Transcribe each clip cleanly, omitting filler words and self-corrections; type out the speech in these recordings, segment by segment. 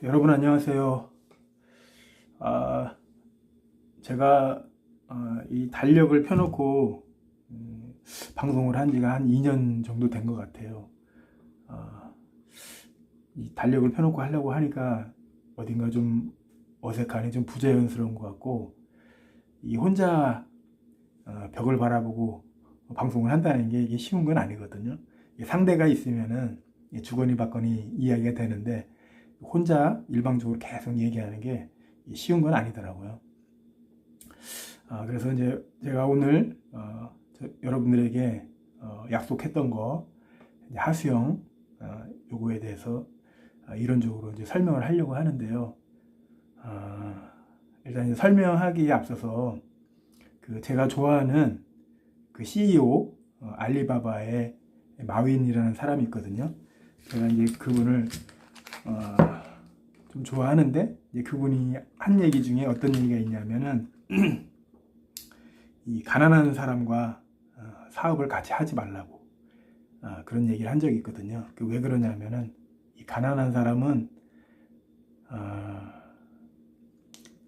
여러분 안녕하세요. 아, 제가 이 달력을 펴놓고 방송을 한 지가 한 2년 정도 된 것 같아요. 아, 이 달력을 펴놓고 하려고 하니까 어딘가 좀 어색하니 좀 부자연스러운 것 같고, 이 혼자 벽을 바라보고 방송을 한다는 게 이게 쉬운 건 아니거든요. 이게 상대가 있으면은 주거니 받거니 이야기가 되는데, 혼자 일방적으로 계속 얘기하는 게 쉬운 건 아니더라고요. 그래서 이제 제가 오늘 여러분들에게 약속했던 거, 이제 하수영 요거에 대해서 이론적으로 이제 설명을 하려고 하는데요. 일단 이제 설명하기에 앞서서 그 제가 좋아하는 그 CEO 알리바바의 마윈이라는 사람이 있거든요. 제가 이제 그분을 좀 좋아하는데, 이제 그분이 한 얘기 중에 어떤 얘기가 있냐면은 이 가난한 사람과 사업을 같이 하지 말라고 그런 얘기를 한 적이 있거든요. 왜 그러냐면은 이 가난한 사람은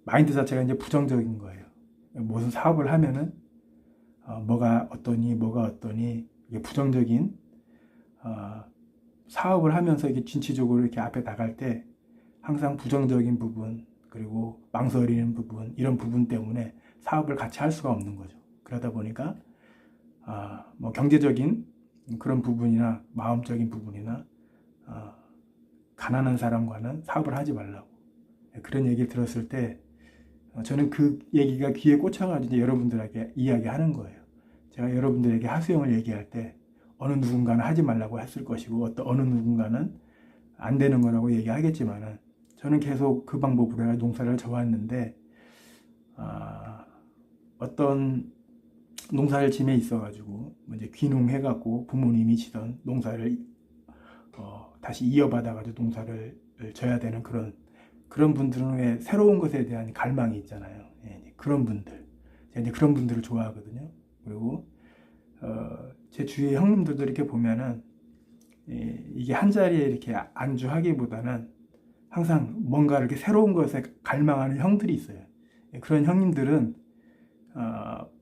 마인드 자체가 이제 부정적인 거예요. 무슨 사업을 하면은 뭐가 어떠니 이게 부정적인 사업을 하면서 이게 진취적으로 이렇게 앞에 나갈 때 항상 부정적인 부분, 그리고 망설이는 부분, 이런 부분 때문에 사업을 같이 할 수가 없는 거죠. 그러다 보니까 뭐 경제적인 그런 부분이나 마음적인 부분이나 가난한 사람과는 사업을 하지 말라고 그런 얘기를 들었을 때 저는 그 얘기가 귀에 꽂혀가지고 이제 여러분들에게 이야기하는 거예요. 제가 여러분들에게 하수영을 얘기할 때 어느 누군가는 하지 말라고 했을 것이고 어느 누군가는 안 되는 거라고 얘기하겠지만은, 저는 계속 그 방법으로 해서 농사를 져왔는데 어떤 농사를 짐에 있어가지고 이제 귀농해갖고 부모님이 지던 농사를 다시 이어받아가지고 농사를 져야 되는 그런 분들은 왜 새로운 것에 대한 갈망이 있잖아요. 예, 그런 분들, 제가 이제 그런 분들을 좋아하거든요. 그리고 제 주위의 형님들도 이렇게 보면은 이게 한 자리에 이렇게 안주하기보다는 항상 뭔가 이렇게 새로운 것에 갈망하는 형들이 있어요. 그런 형님들은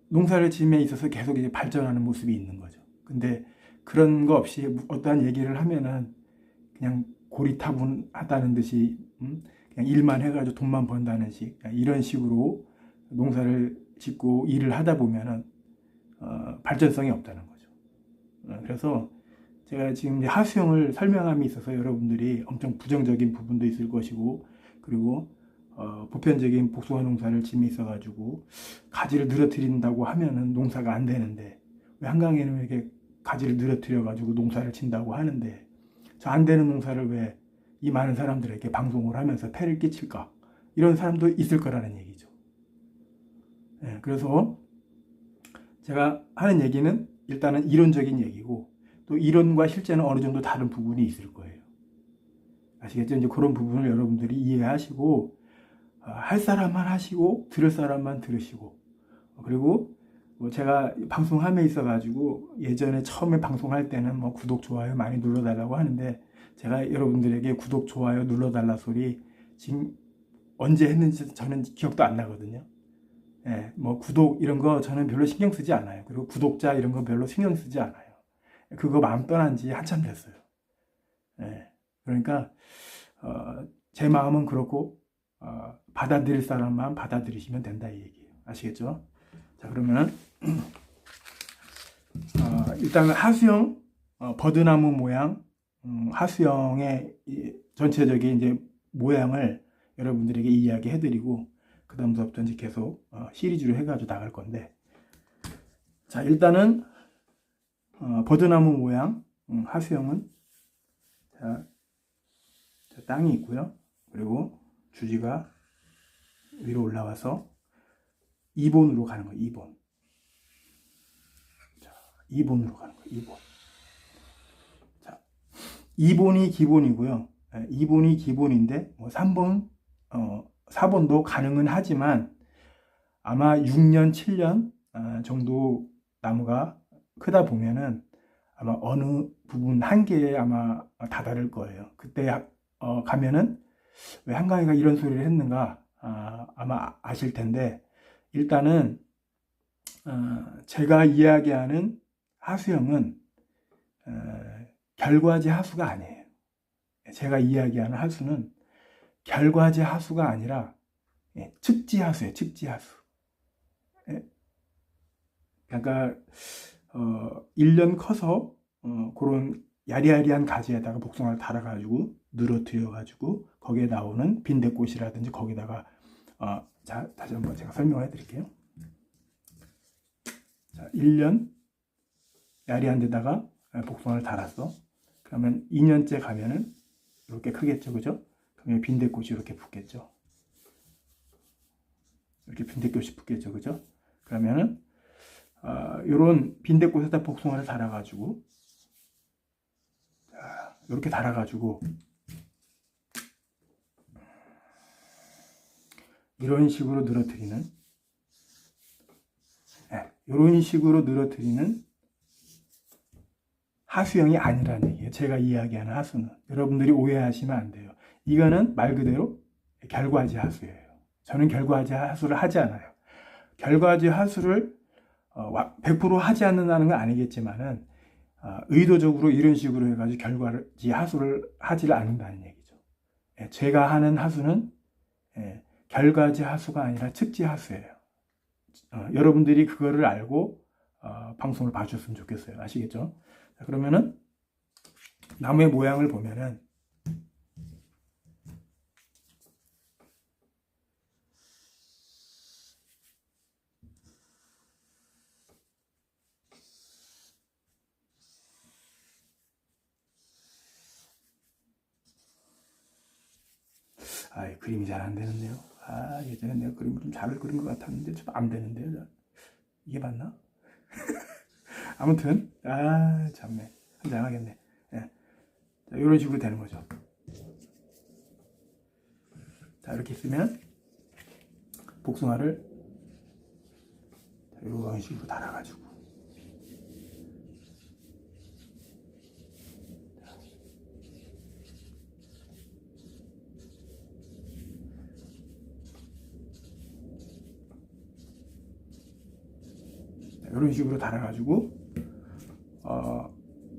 농사를 짐에 있어서 계속 이제 발전하는 모습이 있는 거죠. 근데 그런 거 없이 어떠한 얘기를 하면은 그냥 고리타분하다는 듯이 그냥 일만 해가지고 돈만 번다는 이런 식으로 농사를 짓고 일을 하다 보면은 발전성이 없다는 거죠. 그래서 제가 지금 이제 하수영을 설명함에 있어서 여러분들이 엄청 부정적인 부분도 있을 것이고, 그리고 보편적인 복숭아 농사를 짐에 있어가지고 가지를 늘어뜨린다고 하면은 농사가 안 되는데, 왜 한강에는 이렇게 가지를 늘어뜨려가지고 농사를 친다고 하는데 저 안 되는 농사를 왜 이 많은 사람들에게 방송을 하면서 폐를 끼칠까? 이런 사람도 있을 거라는 얘기죠. 네, 그래서 제가 하는 얘기는 일단은 이론적인 얘기고, 또 이론과 실제는 어느 정도 다른 부분이 있을 거예요. 아시겠죠? 이제 그런 부분을 여러분들이 이해하시고 할 사람만 하시고 들을 사람만 들으시고, 그리고 뭐 제가 방송함에 있어가지고 예전에 처음에 방송할 때는 뭐 구독 좋아요 많이 눌러달라고 하는데, 제가 여러분들에게 구독 좋아요 눌러달라 소리 지금 언제 했는지 저는 기억도 안 나거든요. 예, 뭐 구독 이런 거 저는 별로 신경 쓰지 않아요. 그리고 구독자 이런 거 별로 신경 쓰지 않아요. 그거 마음 떠난 지 한참 됐어요. 예, 그러니까 제 마음은 그렇고 받아들일 사람만 받아들이시면 된다 이 얘기예요. 아시겠죠? 자, 그러면은 일단 하수영 버드나무 모양 하수영의 전체적인 이제 모양을 여러분들에게 이야기해드리고, 그 다음부터 이제 계속 시리즈로 해가지고 나갈 건데, 자, 일단은 버드나무 모양 하수영은 자, 땅이 있고요. 그리고 주지가 위로 올라와서 2번으로 가는 거예요. 2번. 자, 2번으로 가는 거예요. 2번. 자, 2번이 기본이고요. 2번이 기본인데 뭐 3번, 4번도 가능은 하지만 아마 6년, 7년 정도 나무가 크다 보면은 아마 어느 부분 한계에 아마 다다를 거예요. 그때 가면은 왜 한강이가 이런 소리를 했는가? 아마 아실 텐데, 일단은 제가 이야기하는 하수형은 결과지 하수가 아니에요. 제가 이야기하는 하수는 결과지 하수가 아니라 측지 하수예요. 측지 하수. 그러니까 1년 커서 그런 야리야리한 가지에다가 복숭아를 달아가지고 늘어뜨려가지고 거기에 나오는 빈대꽃이라든지 거기다가 자, 다시 한번 제가 설명해 드릴게요. 자, 1년 야리한 데다가 복숭아를 달았어. 그러면 2년째 가면은 이렇게 크겠죠, 그죠? 그러면 빈대꽃이 이렇게 붙겠죠. 이렇게 빈대꽃이 붙겠죠, 그죠? 그러면은 요런 빈대꽃에다 복숭아를 달아가지고 이렇게 달아가지고 이런 식으로 늘어뜨리는 이런 식으로 늘어뜨리는 하수형이 아니라는 얘기예요. 제가 이야기하는 하수는 여러분들이 오해하시면 안 돼요. 이거는 말 그대로 결과지 하수예요. 저는 결과지 하수를 하지 않아요. 결과지 하수를 100% 하지 않는다는 건 아니겠지만은 의도적으로 이런 식으로 해가지고 결과지 하수를 하지를 않는다는 얘기죠. 제가 하는 하수는 결과지 하수가 아니라 측지 하수예요. 여러분들이 그거를 알고 방송을 봐주셨으면 좋겠어요. 아시겠죠? 자, 그러면은 나무의 모양을 보면은 그림이 잘 안 되는데요. 예전에 내가 그림을 좀 잘 그린 것 같았는데 좀 안 되는데요. 이게 맞나? 아무튼 참네, 한장하겠네. 자, 이런 식으로 되는 거죠. 자, 이렇게 쓰면 복숭아를 이런 식으로 달아가지고 이런 식으로 달아가지고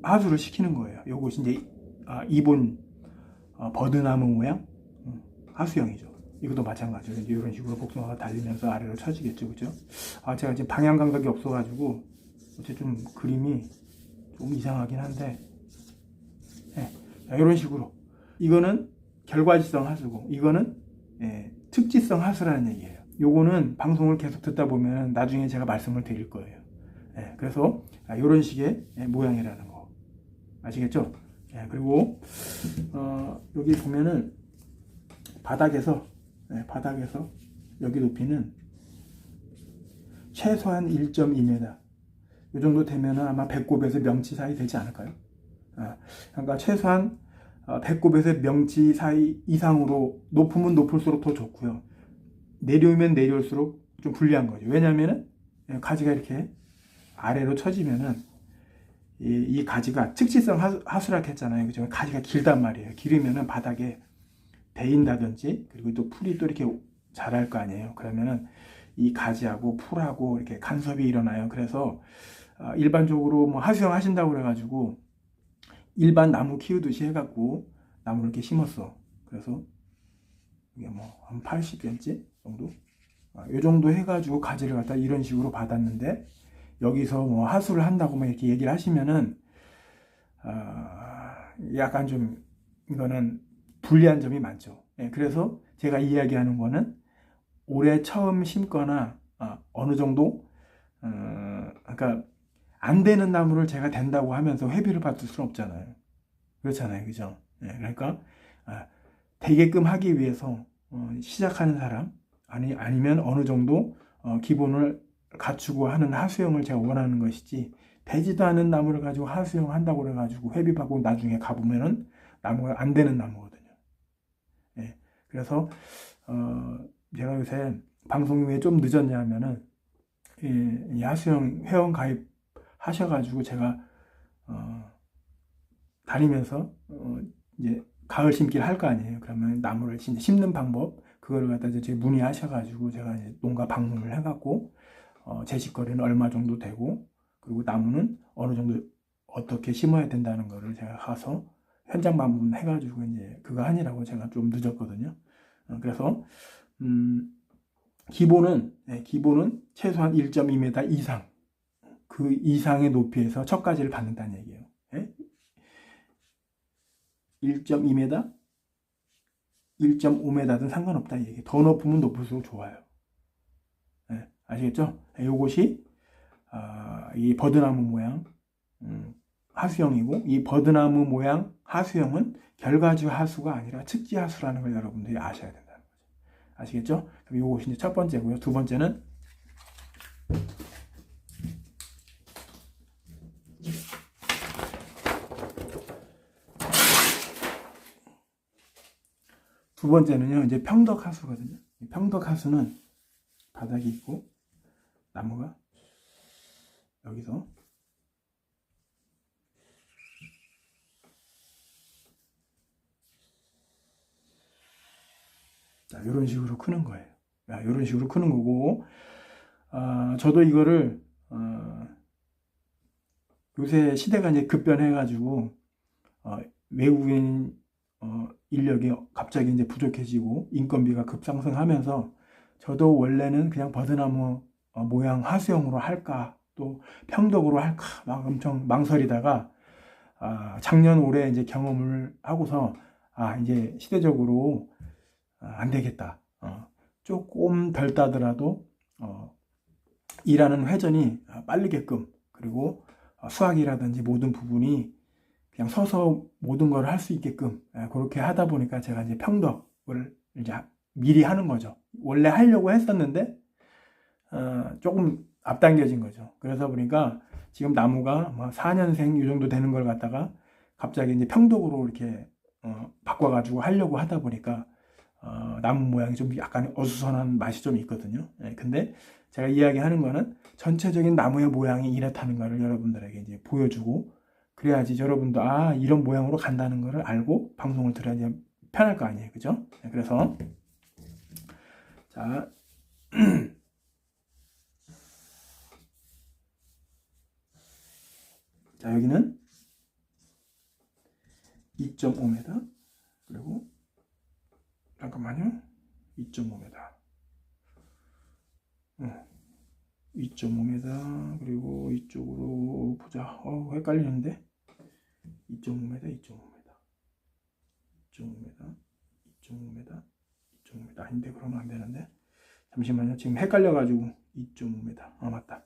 하수를 시키는 거예요. 요것이 이제 이본 버드나무 모양 하수형이죠. 이것도 마찬가지로 이제 이런 식으로 복숭아가 달리면서 아래로 쳐지겠죠, 그죠? 제가 지금 방향 감각이 없어가지고 어째 좀 그림이 좀 이상하긴 한데, 이런 식으로 이거는 결과지성 하수고 이거는 특지성 하수라는 얘기예요. 요거는 방송을 계속 듣다 보면 나중에 제가 말씀을 드릴 거예요. 그래서 이런 식의 모양이라는 거 아시겠죠? 그리고 여기 보면은 바닥에서 여기 높이는 최소한 1.2m 이 정도 되면은 아마 배꼽에서 명치 사이 되지 않을까요? 그러니까 최소한 배꼽에서 명치 사이 이상으로 높으면 높을수록 더 좋고요. 내려오면 내려올수록 좀 불리한 거죠. 왜냐하면은 가지가 이렇게 아래로 쳐지면은 이 가지가 특지성 하수라 했잖아요. 그죠? 가지가 길단 말이에요. 길으면은 바닥에 베인다든지 그리고 또 풀이 또 이렇게 자랄 거 아니에요. 그러면은 이 가지하고 풀하고 이렇게 간섭이 일어나요. 그래서 일반적으로 뭐 하수형 하신다고 그래가지고 일반 나무 키우듯이 해갖고 나무를 이렇게 심었어. 그래서 이게 뭐 한 80cm 정도? 이 정도 해가지고 가지를 갖다 이런 식으로 받았는데 여기서 뭐 하수를 한다고 막 이렇게 얘기를 하시면은 약간 좀 이거는 불리한 점이 많죠. 그래서 제가 이야기하는 거는 올해 처음 심거나 어느 정도 그러니까 안 되는 나무를 제가 된다고 하면서 회비를 받을 수는 없잖아요. 그렇잖아요, 그죠? 그러니까 되게끔 하기 위해서 시작하는 사람 아니면 어느 정도 기본을 갖추고 하는 하수형을 제가 원하는 것이지 되지도 않은 나무를 가지고 하수형 한다고 그래가지고 회비 받고 나중에 가보면은 나무가 안 되는 나무거든요. 그래서 제가 요새 방송이 왜 좀 늦었냐면은 이 하수형 회원 가입 하셔가지고 제가 다니면서 이제 가을 심기를 할 거 아니에요. 그러면 나무를 진짜 심는 방법, 그거를 갖다 이제 문의하셔가지고 제가 이제 농가 방문을 해갖고, 제식거리는 얼마 정도 되고, 그리고 나무는 어느 정도 어떻게 심어야 된다는 거를 제가 가서 현장 방문 해가지고 이제 그거 하느라고 제가 좀 늦었거든요. 그래서, 기본은 최소한 1.2m 이상, 그 이상의 높이에서 척가지를 받는다는 얘기예요. 1.2m, 1.5m든 상관없다 얘기. 더 높으면 높을수록 좋아요. 아시겠죠? 요것이 이 버드나무 모양 하수형이고, 이 버드나무 모양 하수형은 결과주 하수가 아니라 측지 하수라는 걸 여러분들이 아셔야 된다는 거죠. 아시겠죠? 그럼 요것이 이제 첫 번째고요. 두 번째는 이제 평덕 하수거든요. 평덕 하수는 바닥이 있고 나무가 여기서 자, 이런 식으로 크는 거예요. 이런 식으로 크는 거고, 저도 이거를 요새 시대가 이제 급변해가지고 외국인 인력이 갑자기 이제 부족해지고 인건비가 급상승하면서 저도 원래는 그냥 버드나무 모양 하수형으로 할까 또 평덕으로 할까 막 엄청 망설이다가 작년 올해 이제 경험을 하고서 이제 시대적으로 안 되겠다. 조금 덜 따더라도 일하는 회전이 빠르게끔, 그리고 수학이라든지 모든 부분이 그냥 서서 모든 걸 할 수 있게끔 그렇게 하다 보니까 제가 이제 평덕을 이제 미리 하는 거죠. 원래 하려고 했었는데 조금 앞당겨진 거죠. 그러다 보니까 지금 나무가 4년생 이 정도 되는 걸 갖다가 갑자기 이제 평덕으로 이렇게 바꿔가지고 하려고 하다 보니까 나무 모양이 좀 약간 어수선한 맛이 좀 있거든요. 근데 제가 이야기하는 거는 전체적인 나무의 모양이 이렇다는 거를 여러분들에게 이제 보여주고, 그래야지 여러분도 이런 모양으로 간다는 거를 알고 방송을 들어야 편할 거 아니에요. 그죠? 그래서 자, 자 여기는 2.5m, 그리고 잠깐만요. 2.5m 2.5m 그리고 이쪽으로 보자. 헷갈리는데 2.5m 2.5m 아닌데, 그러면 안 되는데, 잠시만요. 지금 헷갈려가지고 2.5m 맞다.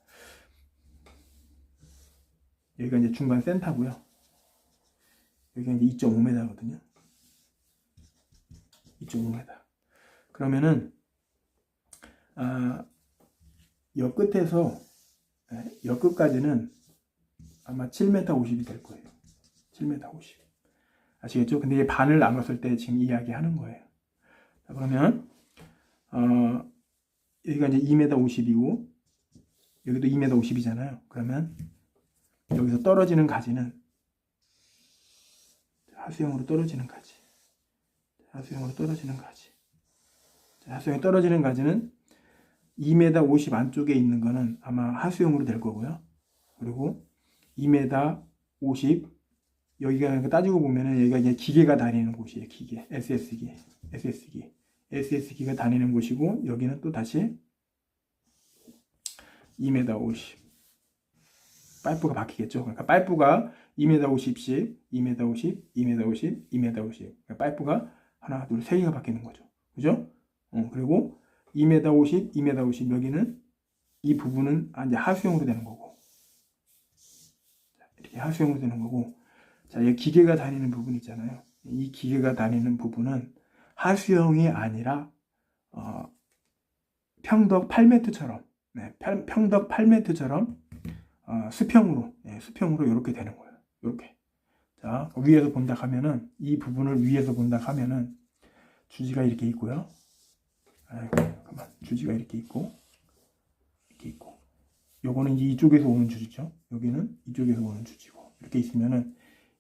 여기가 이제 중간 센터고요. 여기가 이제 2.5m거든요. 2.5m. 그러면은 여 끝에서 여 끝까지는 아마 7m 50이 될 거예요. 7m 50. 아시겠죠? 근데 이제 반을 나눴을 때 지금 이야기하는 거예요. 자, 그러면 여기가 이제 2m 50이고 여기도 2m 50이잖아요. 그러면 여기서 떨어지는 가지는 하수형으로 떨어지는 가지. 하수형으로 떨어지는 가지. 하수형에 떨어지는 가지는 2m 50 안쪽에 있는 거는 아마 하수형으로 될 거고요. 그리고 2m 50 여기가 따지고 보면은 여기가 이제 기계가 다니는 곳이에요. 기계, SS기가 다니는 곳이고, 여기는 또 다시 2m 50 파이프가 바뀌겠죠. 그러니까 파이프가 2m 50씩 2m 50, 2m 50, 2m 50 그러니까 파이프가 하나, 둘, 세 개가 바뀌는 거죠. 그죠? 그리고 2m 50, 2m 50 여기는 이 부분은 이제 하수형으로 되는 거고, 이렇게 하수형으로 되는 거고, 자, 이 기계가 다니는 부분 있잖아요. 이 기계가 다니는 부분은 하수형이 아니라 평덕 8m처럼, 평덕 8m처럼 수평으로 이렇게 되는 거예요. 이렇게. 자, 위에서 본다 하면은 이 부분을 위에서 본다 하면은 주지가 이렇게 있고요. 잠깐만, 주지가 이렇게 있고, 요거는 이제 이쪽에서 오는 주지죠. 여기는 이쪽에서 오는 주지고, 이렇게 있으면은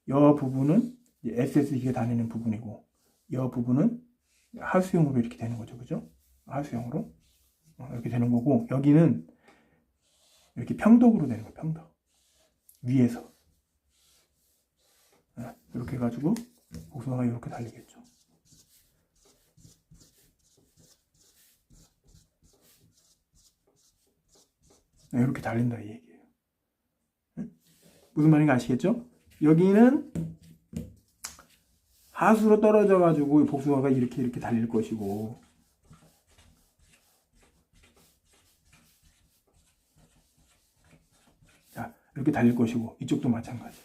이 부분은 SSD가 다니는 부분이고, 이 부분은 하수형으로 이렇게 되는 거죠. 그죠? 하수형으로. 이렇게 되는 거고, 여기는 이렇게 평덕으로 되는 거예요. 평덕. 위에서. 이렇게 해가지고, 복숭아가 이렇게 달리겠죠. 이렇게 달린다, 이 얘기예요. 무슨 말인지 아시겠죠? 여기는 하수로 떨어져가지고 복숭아가 이렇게 달릴 것이고, 자, 이렇게 달릴 것이고, 이쪽도 마찬가지.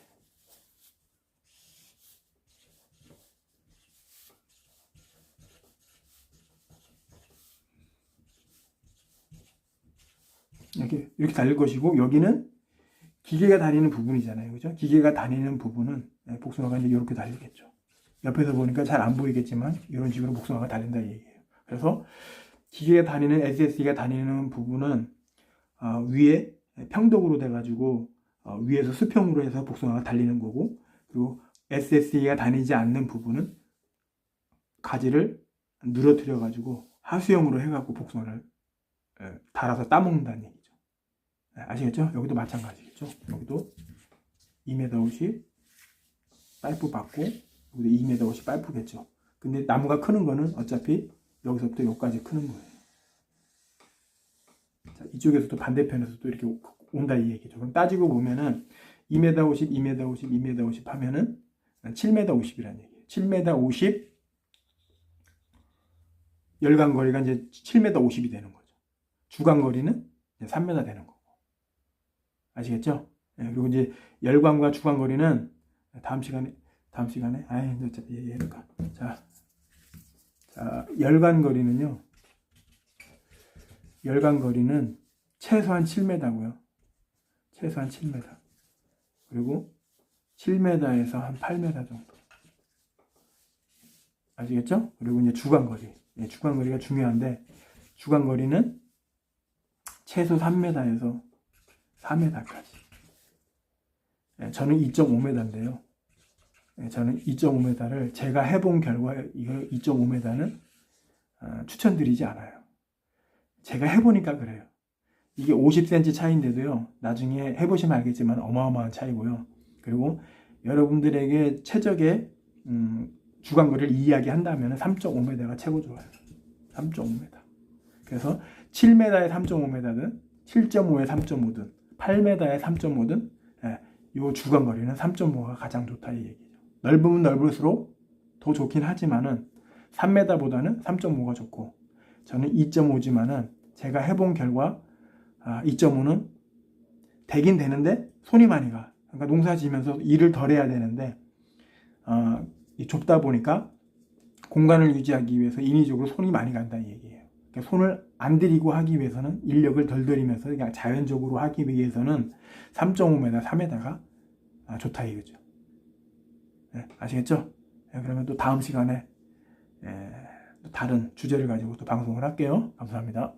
이렇게 달릴 것이고, 여기는 기계가 다니는 부분이잖아요. 그죠? 기계가 다니는 부분은 복숭아가 이제 이렇게 달리겠죠. 옆에서 보니까 잘 안 보이겠지만, 이런 식으로 복숭아가 달린다 이 얘기예요. 그래서 기계가 다니는, SSD가 다니는 부분은 위에 평덕으로 돼가지고 위에서 수평으로 해서 복숭아가 달리는 거고, 그리고 SSD가 다니지 않는 부분은 가지를 늘어뜨려 가지고 하수형으로 해갖고 복숭아를 달아서 따먹는다는 얘기죠. 아시겠죠? 여기도 마찬가지겠죠. 여기도 2m50 파이프 받고, 여기도 2m50 파이프겠죠. 근데 나무가 크는 거는 어차피 여기서부터 여기까지 크는 거예요. 자, 이쪽에서도 반대편에서도 이렇게 온다 이 얘기죠. 그럼 따지고 보면은 2m50, 2m50, 2m50 하면은 7m50이라는 얘기예요. 7m50 열간거리가 이제 7m50이 되는 거죠. 주간거리는 3m 되는 거고. 아시겠죠? 그리고 이제 열간과 주간거리는 다음 시간에 어차피 얘기해볼까. 자, 열간거리는요. 열간거리는 최소한 7m고요. 최소한 7m. 그리고 7m에서 한 8m 정도. 아시겠죠? 그리고 이제 주간거리. 주간거리가 중요한데, 주간거리는 최소 3m에서 4m까지. 저는 2.5m인데요. 저는 2.5m를 제가 해본 결과, 이거 2.5m는 추천드리지 않아요. 제가 해보니까 그래요. 이게 50cm 차이인데도요, 나중에 해보시면 알겠지만 어마어마한 차이고요. 그리고 여러분들에게 최적의 주간거리를 이야기한다면 3.5m가 최고 좋아요. 3.5m. 그래서 7m에 3.5m든 7.5에 3.5든 8m에 3.5든 이 주간거리는 3.5가 가장 좋다 이 얘기죠. 넓으면 넓을수록 더 좋긴 하지만은 3m보다는 3.5가 좋고, 저는 2.5지만은 제가 해본 결과 2.5는 되긴 되는데 손이 많이 가. 그러니까 농사 지면서 일을 덜 해야 되는데 좁다 보니까 공간을 유지하기 위해서 인위적으로 손이 많이 간다 이 얘기예요. 그러니까 손을 안 들이고 하기 위해서는, 인력을 덜 들이면서 그냥 자연적으로 하기 위해서는 3.5m, 4m가 좋다 이거죠. 아시겠죠? 그러면 또 다음 시간에 또 다른 주제를 가지고 또 방송을 할게요. 감사합니다.